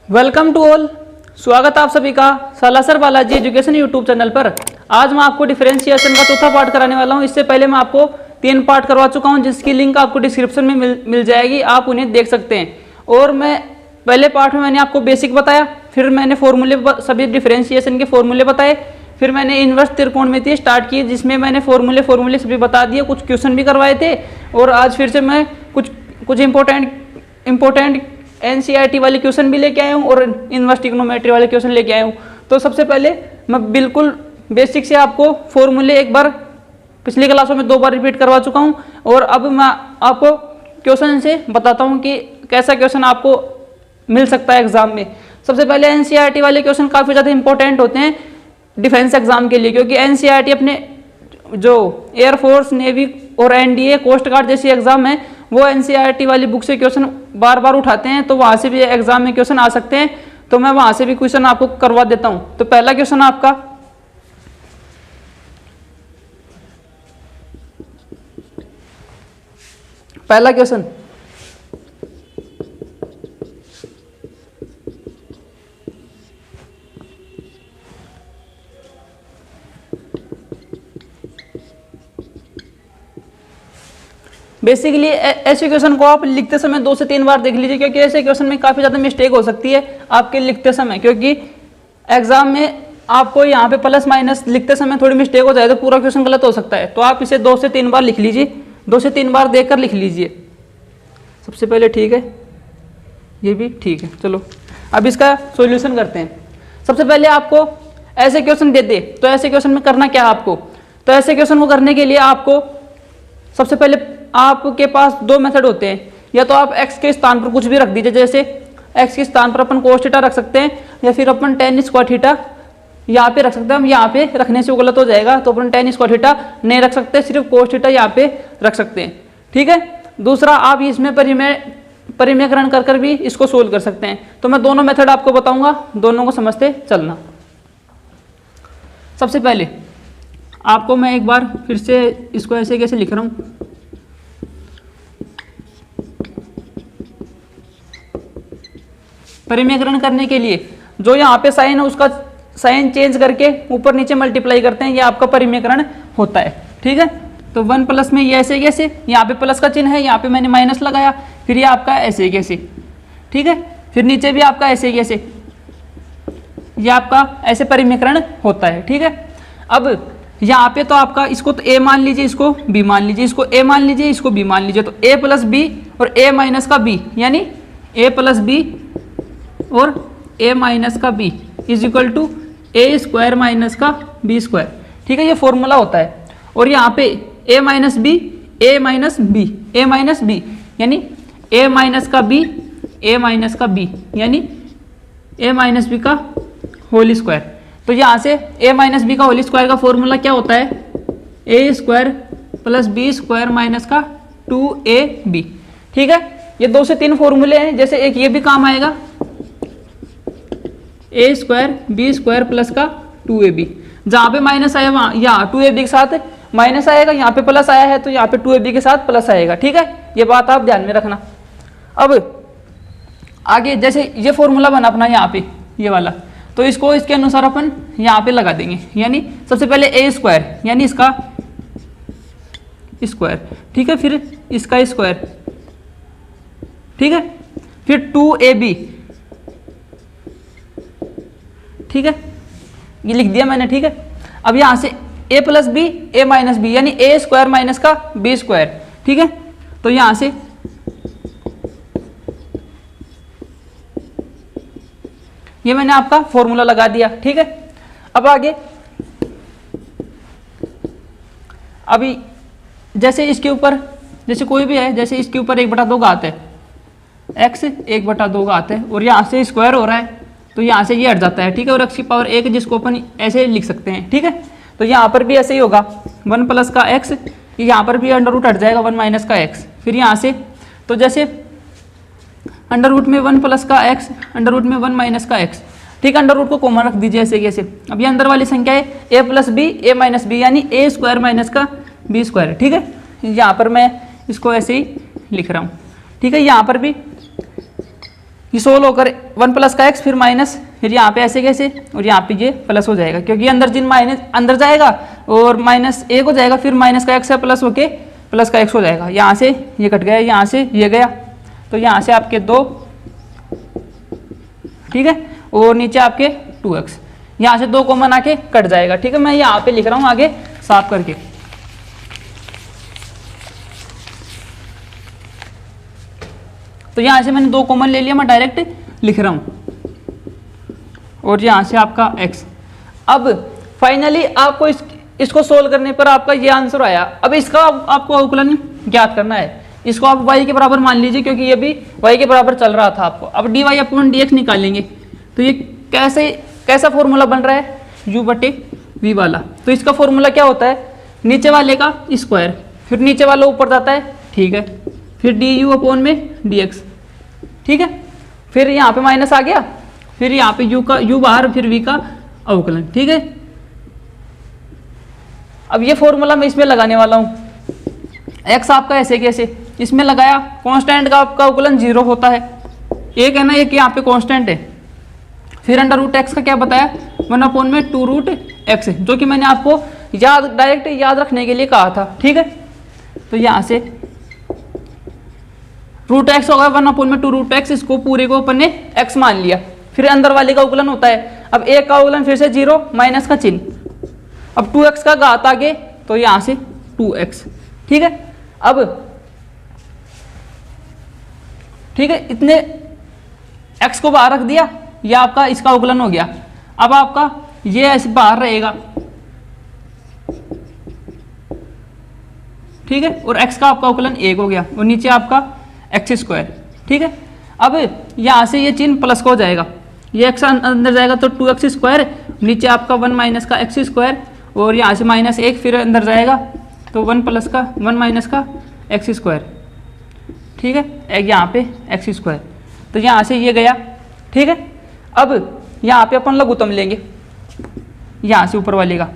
Welcome to all. स्वागत आप सभी का Salasar Balaji education YouTube channel पर। आज मैं आपको डिफरेंशिएशन का चौथा पार्ट कराने वाला हूं। इससे पहले मैं आपको 3 पार्ट करवा चुका हूं, जिसकी लिंक आपको डिस्क्रिप्शन में मिल जाएगी, आप उन्हें देख सकते हैं। और मैं पहले पार्ट में मैंने आपको बेसिक बताया, फिर मैंने फॉर्मूले सभी डिफरेंशिएशन के फॉर्मूले बताए, फिर मैंने इन्वर्स त्रिकोणमिति स्टार्ट की जिसमें मैंने फॉर्मूले सभी बता दिए, कुछ क्वेश्चन भी करवाए थे। और आज फिर से मैं कुछ इंपॉर्टेंट एनसीईआरटी वाले क्वेश्चन भी लेके आया हूँ और इन्वर्स ट्रिग्नोमेट्री वाले क्वेश्चन लेके आया हूँ। तो सबसे पहले मैं बिल्कुल बेसिक से आपको फॉर्मूले एक बार पिछली क्लासों में 2 बार रिपीट करवा चुका हूँ, और अब मैं आपको क्वेश्चन से बताता हूँ कि कैसा क्वेश्चन आपको मिल सकता है एग्जाम में। सबसे पहले एनसीईआरटी वाले क्वेश्चन काफ़ी ज़्यादा इंपॉर्टेंट होते हैं डिफेंस एग्जाम के लिए, क्योंकि एनसीईआरटी अपने जो एयरफोर्स, नेवी और एनडीए, कोस्ट गार्ड जैसी एग्जाम है वो एनसीईआरटी वाली बुक से क्वेश्चन बार बार उठाते हैं, तो वहाँ से भी एग्जाम में क्वेश्चन आ सकते हैं। तो मैं वहाँ से भी क्वेश्चन आपको करवा देता हूँ। तो पहला क्वेश्चन आपका, पहला क्वेश्चन, बेसिकली ऐसे क्वेश्चन को आप लिखते समय 2 से 3 बार देख लीजिए, क्योंकि ऐसे क्वेश्चन में काफ़ी ज़्यादा मिस्टेक हो सकती है आपके लिखते समय, क्योंकि एग्जाम में आपको यहाँ पे प्लस माइनस लिखते समय थोड़ी मिस्टेक हो जाए तो पूरा क्वेश्चन गलत हो सकता है। तो आप इसे 2 से 3 बार लिख लीजिए, 2 से 3 बार देखकर लिख लीजिए सबसे पहले, ठीक है। ये भी ठीक है। चलो अब इसका सोल्यूशन करते हैं। सबसे पहले आपको ऐसे क्वेश्चन दे दे तो ऐसे क्वेश्चन में करना क्या है आपको, तो ऐसे क्वेश्चन को करने के लिए आपको सबसे पहले आपके पास 2 मेथड होते हैं। या तो आप x के स्थान पर कुछ भी रख दीजिए, जैसे x के स्थान पर अपन cos थीटा रख सकते हैं, या फिर अपन tan स्क्वायर थीटा यहाँ पे रख सकते हैं। हम यहाँ पे रखने से वो गलत हो जाएगा, तो अपन tan स्क्वायर थीटा नहीं रख सकते, सिर्फ cos थीटा यहाँ पे रख सकते हैं, ठीक है। दूसरा, आप इसमें परिमेयकरण कर भी इसको सोल्व कर सकते हैं। तो मैं दोनों मेथड आपको बताऊंगा, दोनों को समझते चलना। सबसे पहले आपको मैं एक बार फिर से इसको ऐसे कैसे लिख रहा हूँ, परिमेयकरण करने के लिए जो यहाँ पे साइन है उसका साइन चेंज करके ऊपर नीचे मल्टीप्लाई करते हैं, ये आपका परिमेयकरण होता है, ठीक है। तो 1 प्लस में ये ऐसे कैसे, यहाँ पे प्लस का चिन्ह है, यहाँ पे मैंने माइनस लगाया, फिर ये आपका ऐसे कैसे, ठीक है। फिर नीचे भी आपका ऐसे कैसे, ये आपका ऐसे परिमेयकरण होता है, ठीक है। अब यहाँ पे तो आपका इसको तो a मान लीजिए, इसको b मान लीजिए, इसको a मान लीजिए, इसको b मान लीजिए, तो a प्लस b और a माइनस का b, यानी a प्लस b और a माइनस का b is equal to a square minus का b स्क्वायर, ठीक है। ये फॉर्मूला होता है। और यहाँ पे a minus b, a minus b, a minus b यानी a माइनस का b, a माइनस का b यानी a माइनस b का होल स्क्वायर। तो यहाँ से a माइनस b का होल स्क्वायर का फॉर्मूला क्या होता है, a square plus b square minus का 2ab, ठीक है। ये 2 से 3 फॉर्मूले हैं, जैसे एक ये भी काम आएगा, a square b square plus का 2ab, जहाँ पे माइनस आया वहाँ यहाँ 2ab के साथ माइनस आएगा, यहाँ पे प्लस आया है तो यहाँ पे 2ab के साथ प्लस आएगा, ठीक है। ये बात आप ध्यान में रखना। अब आगे जैसे ये फॉर्मूला बना अपना यहाँ पे ये वाला, तो इसको इसके अनुसार अपन यहाँ पे लगा देंगे, यानी सबसे पहले a स्क्वायर यानी इसका स्क्वायर, ठीक है, फिर इसका स्क्वायर, ठीक है, फिर 2ab, ठीक है, ये लिख दिया मैंने, ठीक है। अब यहाँ से a plus B, a minus B यानी a स्क्वायर माइनस का b स्क्वायर, ठीक है। तो यहाँ से ये मैंने आपका फॉर्मूला लगा दिया, ठीक है। अब आगे अभी जैसे इसके ऊपर जैसे कोई भी है, जैसे इसके ऊपर 1/2 घात है, x 1/2 घात है, और यहाँ से स्क्वायर हो रहा है तो यहाँ से ये हट जाता है, ठीक है। और x की पावर 1 जिसको अपन ऐसे लिख सकते हैं, ठीक है। तो यहाँ पर भी ऐसे ही होगा, 1 प्लस का x, यहाँ पर भी अंडर रूट हट जाएगा 1 माइनस का x, फिर यहाँ से तो जैसे अंडर रूट में 1 प्लस का x, अंडर रूट में 1 माइनस का x, ठीक है। अंडर रूट को कॉमन रख दीजिए ऐसे कैसे। अब ये अंदर वाली संख्या है a plus B, a minus B यानी a स्क्वायर माइनस का b स्क्वायर, ठीक है। यहाँ पर मैं इसको ऐसे ही लिख रहा हूँ, ठीक है। यहाँ पर भी ये सोल्व होकर 1 प्लस का एक्स फिर माइनस, फिर यहाँ पे ऐसे कैसे और यहाँ पे ये प्लस हो जाएगा, क्योंकि अंदर जिन माइनस अंदर जाएगा और माइनस एक हो जाएगा, फिर माइनस का एक्स है प्लस होके प्लस का एक्स हो जाएगा। यहाँ से ये कट गया, यहाँ से ये गया, तो यहाँ से आपके 2, ठीक है, और नीचे आपके 2x, यहाँ से 2 कॉमन आके कट जाएगा। ठीक है, मैं यहाँ पे लिख रहा हूँ आगे साफ करके। तो यहाँ से मैंने 2 कॉमन ले लिया, मैं डायरेक्ट लिख रहा हूँ, और यहाँ से आपका x। अब फाइनली आपको इसको सोल्व करने पर आपका ये आंसर आया। अब इसका आपको अवकलन ज्ञात करना है। इसको आप y के बराबर मान लीजिए, क्योंकि ये भी y के बराबर चल रहा था आपको। अब dy अपॉन dx निकालेंगे, तो ये कैसा फॉर्मूला बन रहा है, u बटे v वाला। तो इसका फॉर्मूला क्या होता है, नीचे वाले का स्क्वायर, फिर नीचे वाला ऊपर जाता है, ठीक है, फिर du अपॉन में dx, ठीक है, फिर यहाँ पे माइनस आ गया, फिर यहाँ पे u बाहर, फिर v का अवकलन। ठीक है, अब ये फॉर्मूला मैं इसमें लगाने वाला हूँ। x आपका ऐसे कैसे, इसमें लगाया, कांस्टेंट का आपका अवकलन 0 होता है, एक है ना, एक यहाँ पे कांस्टेंट है। फिर अंडर रूट एक्स का क्या बताया, 1 अपॉन में 2 रूट एक्स, जो कि मैंने आपको डायरेक्ट याद रखने के लिए कहा था। ठीक है, तो यहाँ से रूट एक्स होगा 1 अपॉन में 2 रूट एक्स, इसको पूरे को अपन ने x मान लिया। फिर अंदर वाले का अवकलन होता है, अब एक का अवकलन फिर से 0 माइनस का चिन्ह, अब 2x का घात आगे, तो यहाँ से 2x। ठीक है, अब ठीक है, इतने x को बाहर रख दिया, ये आपका इसका अवकलन हो गया। अब आपका ये ऐसे बाहर रहेगा, ठीक है, और x का आपका अवकलन 1 हो गया, और नीचे आपका एक्स स्क्वायर। ठीक है, अब यहाँ से ये चिन्ह प्लस का हो जाएगा, ये x अंदर जाएगा तो 2x स्क्वायर, नीचे आपका 1 माइनस का एक्स स्क्वायर, और यहाँ से माइनस 1 फिर अंदर जाएगा, तो 1 माइनस का एक्स स्क्वायर। ठीक है, एक यहाँ पे एक्स स्क्वायर, तो यहाँ से ये गया। ठीक है, अब यहाँ पे अपन लघुत्तम लेंगे, यहाँ से ऊपर वाले का,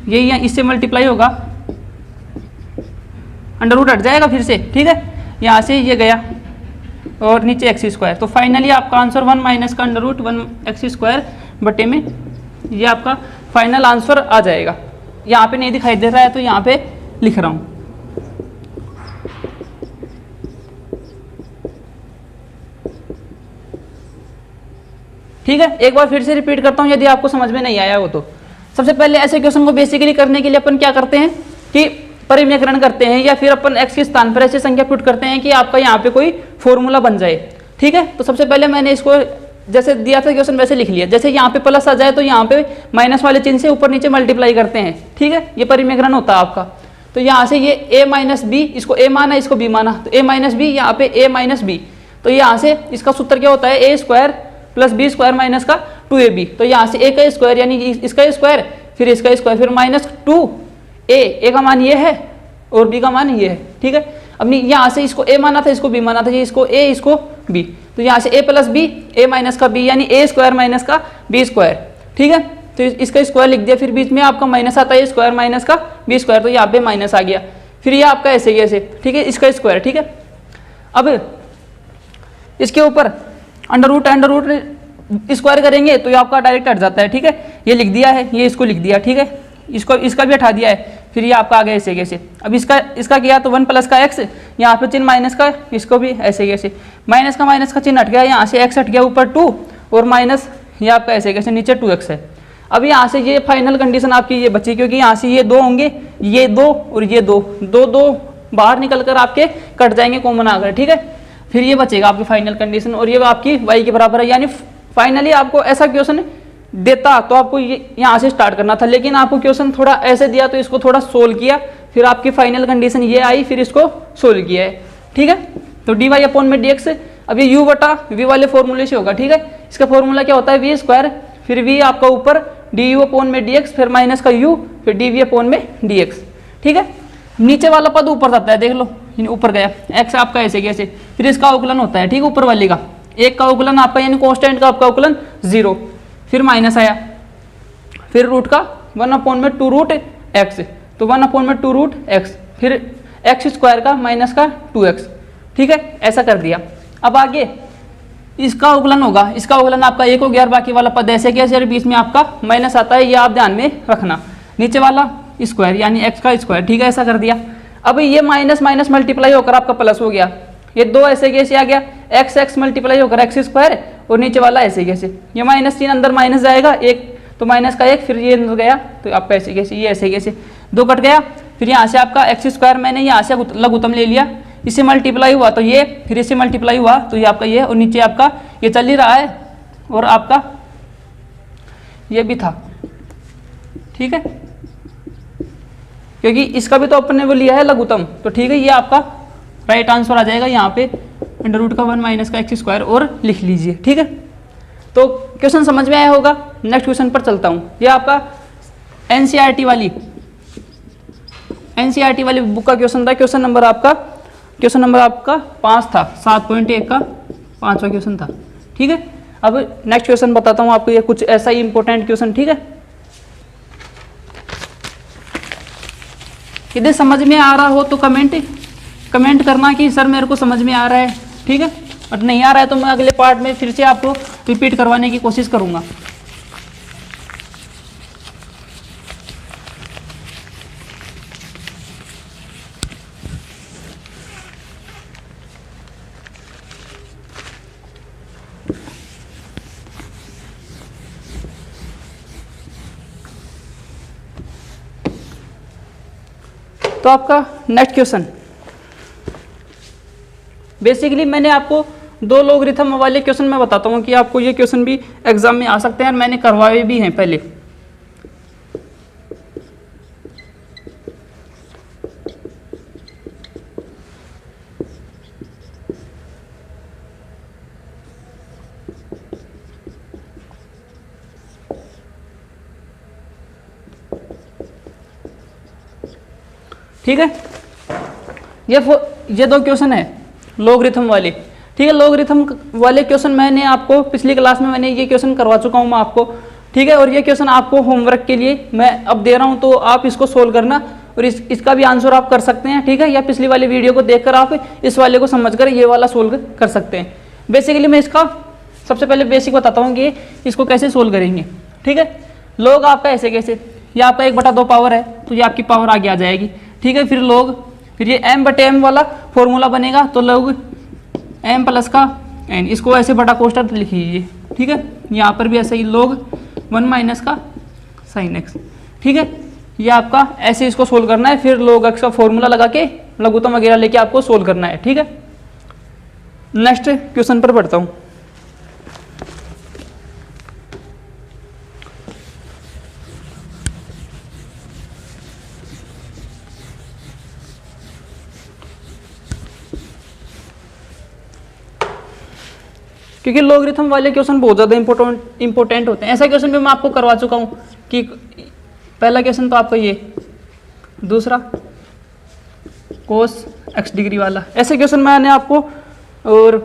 ये यहाँ इससे मल्टीप्लाई होगा, अंडर रूट हट जाएगा फिर से। ठीक है, यहाँ से ये गया, और नीचे एक्स स्क्वायर, तो फाइनली आपका आंसर 1 माइनस का अंडर रूट 1 एक्स स्क्वायर बटे में, ये आपका फाइनल आंसर आ जाएगा। यहाँ पे नहीं दिखाई दे रहा है, तो यहाँ पे लिख रहा हूँ। ठीक है, एक बार फिर से रिपीट करता हूँ यदि आपको समझ में नहीं आया हो तो। सबसे पहले ऐसे क्वेश्चन को बेसिकली करने के लिए अपन क्या करते हैं कि परिमेयकरण करते हैं, या फिर अपन x के स्थान पर ऐसे संख्या पुट करते हैं कि आपका यहाँ पे कोई फॉर्मूला बन जाए। ठीक है, तो सबसे पहले मैंने इसको जैसे दिया था क्वेश्चन वैसे लिख लिया। जैसे यहाँ पे प्लस आ जाए तो यहाँ पे माइनस वाले चिन्ह से ऊपर नीचे मल्टीप्लाई करते हैं। ठीक है, ये परिमेयकरण होता है आपका। तो यहाँ से ये a माइनस बी, इसको a माना, इसको b माना, तो a माइनस बी, यहाँ पे a माइनस बी, तो यहाँ से इसका सूत्र क्या होता है, a square plus B square minus का 2ab। तो यहाँ से a का स्क्वायर यानी इसका स्क्वायर, फिर इसका स्क्वायर, फिर माइनस 2a, a का मान ये है और b का मान ये है। ठीक है, अब यहाँ से इसको a माना था, इसको b माना था, ये इसको a, इसको b, तो यहाँ से a plus B, a minus का b, यानी a स्क्वायर माइनस का b स्क्वायर। ठीक है, तो इसका स्क्वायर लिख दिया, फिर बीच में आपका माइनस आता है, स्क्वायर माइनस का b स्क्वायर, तो यहाँ पे माइनस आ गया। फिर ये आपका ऐसे ऐसे, ठीक है, इसका स्क्वायर। ठीक है, अब इसके ऊपर अंडर रूट स्क्वायर करेंगे तो ये आपका डायरेक्ट हट जाता है। ठीक है, ये लिख दिया है, ये इसको लिख दिया। ठीक है, इसका भी हटा दिया है, फिर ये आपका आ गया ऐसे कैसे। अब इसका किया तो 1 प्लस का एक्स, यहाँ पे चिन्ह माइनस का, इसको भी ऐसे कैसे, माइनस का चिन्ह हट गया, यहाँ से एक्स हट गया, ऊपर 2 और माइनस ये आपका ऐसे कैसे, नीचे 2x है। अब यहाँ से ये फाइनल कंडीशन आपकी ये बची, क्योंकि यहाँ से ये 2 होंगे, ये 2 और ये 2 बाहर निकल कर आपके कट जाएंगे, कॉमन आ गए। ठीक है, फिर ये बचेगा आपकी फाइनल कंडीशन, और ये आपकी y के बराबर है। यानी फाइनली आपको ऐसा क्वेश्चन देता तो आपको यहाँ से स्टार्ट करना था, लेकिन आपको क्वेश्चन थोड़ा ऐसे दिया तो इसको थोड़ा सोल्व किया, फिर आपकी फाइनल कंडीशन ये आई, फिर इसको सोल्व किया है। ठीक है, तो dy अपॉन में dx, अब ये u बटा v वाले फॉर्मूले से होगा। ठीक है, इसका फॉर्मूला क्या होता है, v स्क्वायर, फिर v आपका ऊपर du अपॉन में dx, फिर माइनस का u, फिर dv अपॉन में dx। ठीक है, नीचे वाला पद ऊपर जाता है, देख लो ऊपर गया, x आपका ऐसे कैसे, फिर इसका अवकलन होता है। ठीक है, ऊपर वाले का एक का अवकलन आपका यानी कांस्टेंट का आपका अवकलन 0, फिर माइनस आया, फिर रूट का 1 अपॉन में 2 रूट एक्स, तो 1 अपॉन में 2 रूट एक्स, फिर एक्स स्क्वायर का माइनस का 2x, ठीक है, ऐसा कर दिया। अब आगे इसका अवकलन होगा, इसका अवकलन आपका 1 हो गया और बाकी वाला पद ऐसे कैसे और बीच में आपका माइनस आता है, ये आप ध्यान में रखना। नीचे वाला स्क्वायर यानी एक्स का स्क्वायर, ठीक है, ऐसा कर दिया। अब ये माइनस माइनस मल्टीप्लाई होकर आपका प्लस हो गया, ये 2 ऐसे कैसे आ गया, एक्स एक्स मल्टीप्लाई होकर एक्स स्क्वायर और नीचे वाला ऐसे कैसे, ये -3 अंदर माइनस जाएगा, एक तो माइनस का 1 फिर ये अंदर गया तो आपका ऐसे कैसे, ये ऐसे कैसे 2 कट गया। फिर यहाँ से आपका एक्स स्क्वायर मैंने यहाँ से लघुत्तम ले लिया, इससे मल्टीप्लाई हुआ तो ये, फिर इससे मल्टीप्लाई हुआ तो ये आपका ये, और नीचे आपका ये चल ही रहा है और आपका ये भी था, ठीक है, क्योंकि इसका भी तो अपने वो लिया है लघुत्तम, तो ठीक है, ये आपका राइट आंसर आ जाएगा यहाँ पे √1 माइनस का एक्स स्क्वायर और लिख लीजिए, ठीक है। तो क्वेश्चन समझ में आया होगा। नेक्स्ट क्वेश्चन पर चलता हूँ। ये आपका एनसीईआरटी वाली बुक का क्वेश्चन था। क्वेश्चन नंबर आपका 5 था, 7.1 का 5वां क्वेश्चन था, ठीक है। अब नेक्स्ट क्वेश्चन बताता हूँ आपको, ये कुछ ऐसा ही इंपॉर्टेंट क्वेश्चन, ठीक है। यदि समझ में आ रहा हो तो कमेंट करना कि सर मेरे को समझ में आ रहा है, ठीक है, और नहीं आ रहा है तो मैं अगले पार्ट में फिर से आपको रिपीट करवाने की कोशिश करूंगा। तो आपका नेक्स्ट क्वेश्चन, बेसिकली मैंने आपको 2 लॉगरिथम वाले क्वेश्चन मैं बताता हूँ कि आपको ये क्वेश्चन भी एग्जाम में आ सकते हैं और मैंने करवाए भी हैं पहले। ठीक है, ये 2 क्वेश्चन है लॉगरिथम वाले, ठीक है। लॉगरिथम वाले क्वेश्चन मैंने आपको पिछली क्लास में मैंने ये क्वेश्चन करवा चुका हूँ मैं आपको, ठीक है। और ये क्वेश्चन आपको होमवर्क के लिए मैं अब दे रहा हूँ, तो आप इसको सोल्व करना और इसका भी आंसर आप कर सकते हैं, ठीक है, या पिछली वाली वीडियो को देखकर आप इस वाले को समझकर ये वाला सोल्व कर सकते हैं। बेसिकली मैं इसका सबसे पहले बेसिक बताता हूँ कि इसको कैसे सोल्व करेंगे, ठीक है। लॉग आपका ऐसे कैसे, ये आपका 1/2 पावर है तो ये आपकी पावर आगे आ जाएगी, ठीक है। फिर ये m/m वाला फॉर्मूला बनेगा, तो log m प्लस का n, इसको ऐसे बड़ा कोष्ठक लिख लीजिए, ठीक है। यहाँ पर भी ऐसे ही log 1 माइनस का sin x, ठीक है। ये आपका ऐसे इसको सोल्व करना है, फिर log x का फॉर्मूला लगा के लघुत्तम वगैरह लेके आपको सोल्व करना है, ठीक है। नेक्स्ट क्वेश्चन पर बढ़ता हूँ। क्योंकि लॉगरिथम वाले क्वेश्चन बहुत ज़्यादा इंपॉर्टेंट होते हैं। ऐसा क्वेश्चन भी मैं आपको करवा चुका हूँ कि पहला क्वेश्चन तो आपका ये, दूसरा cos x डिग्री वाला, ऐसे क्वेश्चन मैंने आपको, और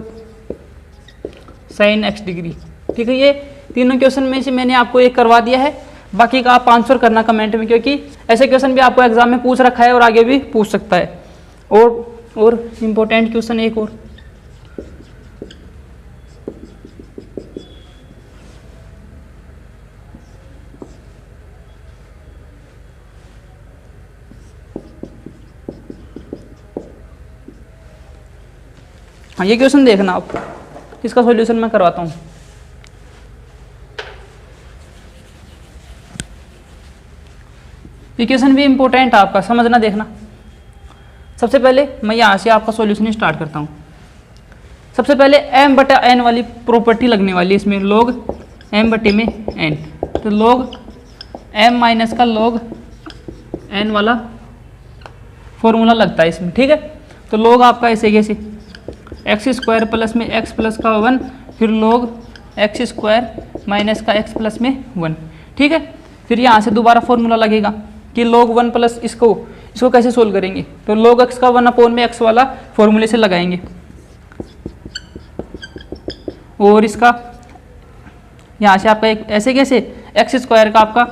sin x डिग्री, ठीक है। ये तीनों क्वेश्चन में से मैंने आपको एक करवा दिया है, बाकी का आप आंसर करना कमेंट में, क्योंकि ऐसे क्वेश्चन भी आपको एग्जाम में पूछ रखा है और आगे भी पूछ सकता है। और इम्पोर्टेंट क्वेश्चन एक और, हाँ ये क्वेश्चन देखना आप, इसका सॉल्यूशन मैं करवाता हूँ। ये क्वेश्चन भी इंपॉर्टेंट है आपका, समझना देखना। सबसे पहले मैं यहाँ से आपका सॉल्यूशन स्टार्ट करता हूँ। सबसे पहले m/n वाली प्रॉपर्टी लगने वाली है इसमें, log m/n, तो log m माइनस का log n वाला फॉर्मूला लगता है इसमें, ठीक है। तो log आपका ऐसे कैसे, एक्स स्क्वायर प्लस में x प्लस का 1, फिर log x स्क्वायर माइनस का x प्लस में 1, ठीक है। फिर यहाँ से दोबारा फॉर्मूला लगेगा कि log 1 प्लस इसको कैसे सोल्व करेंगे, तो log x का 1/x वाला फॉर्मूले से लगाएंगे, और इसका यहाँ से आपका एक ऐसे कैसे, एक्स स्क्वायर का आपका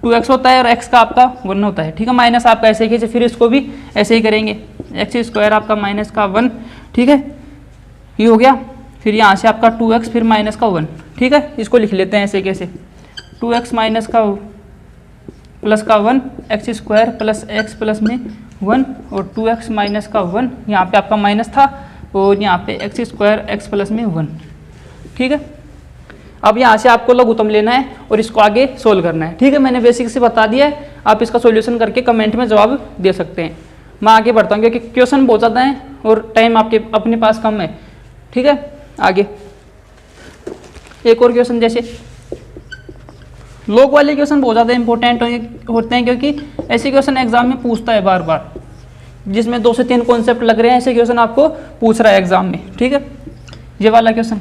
2x होता है और x का आपका 1 होता है, ठीक है, माइनस आपका ऐसे कैसे, फिर इसको भी ऐसे ही करेंगे, एक्स स्क्वायर आपका माइनस का 1 ठीक है, ये हो गया। फिर यहाँ से आपका 2x फिर माइनस का 1, ठीक है, इसको लिख लेते हैं ऐसे कैसे, 2x माइनस का प्लस का 1 x square plus x plus में 1 और 2x माइनस का 1, यहाँ पे आपका माइनस था और यहाँ पे एक्स स्क्वायर एक्स प्लस में 1, ठीक है। अब यहाँ से आपको लघुत्तम लेना है और इसको आगे सोल्व करना है, ठीक है। मैंने बेसिक से बता दिया है, आप इसका सॉल्यूशन करके कमेंट में जवाब दे सकते हैं। मैं आगे बढ़ता हूँ क्योंकि क्वेश्चन बहुत ज़्यादा है और टाइम आपके अपने पास कम है, ठीक है। आगे एक और क्वेश्चन, जैसे लोग वाले क्वेश्चन बहुत ज़्यादा इंपॉर्टेंट होते हैं क्योंकि ऐसे क्वेश्चन एग्जाम में पूछता है बार बार, जिसमें 2 से 3 कॉन्सेप्ट लग रहे हैं, ऐसे क्वेश्चन आपको पूछ रहा है एग्जाम में, ठीक है। ये वाला क्वेश्चन,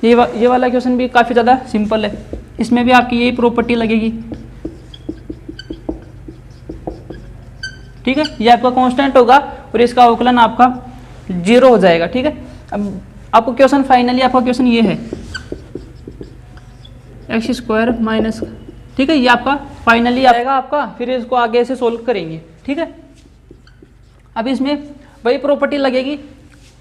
ये वाला क्वेश्चन भी काफ़ी ज़्यादा सिंपल है, इसमें भी आपकी यही प्रॉपर्टी लगेगी, ठीक है। ये आपका कांस्टेंट होगा और इसका अवकलन आपका 0 हो जाएगा, ठीक है। अब आपको क्वेश्चन फाइनली आपका क्वेश्चन ये है एक्स स्क्वायर माइनस, ठीक है, ये आपका फाइनली आएगा आपका। फिर इसको आगे से सोल्व करेंगे, ठीक है। अब इसमें वही प्रॉपर्टी लगेगी,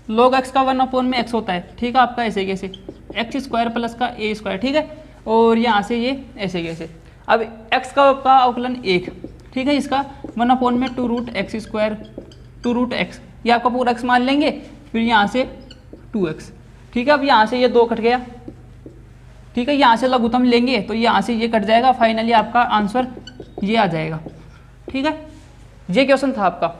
log x का 1/x होता है, ठीक है, आपका ऐसे कैसे एक्स स्क्वायर प्लस का a स्क्वायर, ठीक है, और यहाँ से ये ऐसे कैसे। अब x का अवकलन 1, ठीक है, इसका 1/2 x², 2√x, ये आपका पूरा x मान लेंगे, फिर यहाँ से 2x, ठीक है। अब यहाँ से ये 2 कट गया, ठीक है, यहाँ से लघुत्तम लेंगे तो यहाँ से ये कट जाएगा, फाइनली आपका आंसर ये आ जाएगा, ठीक है। ये क्वेश्चन था आपका।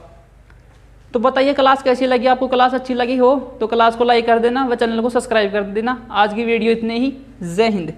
तो बताइए क्लास कैसी लगी आपको, क्लास अच्छी लगी हो तो क्लास को लाइक कर देना व चैनल को सब्सक्राइब कर देना। आज की वीडियो इतने ही, जय हिंद।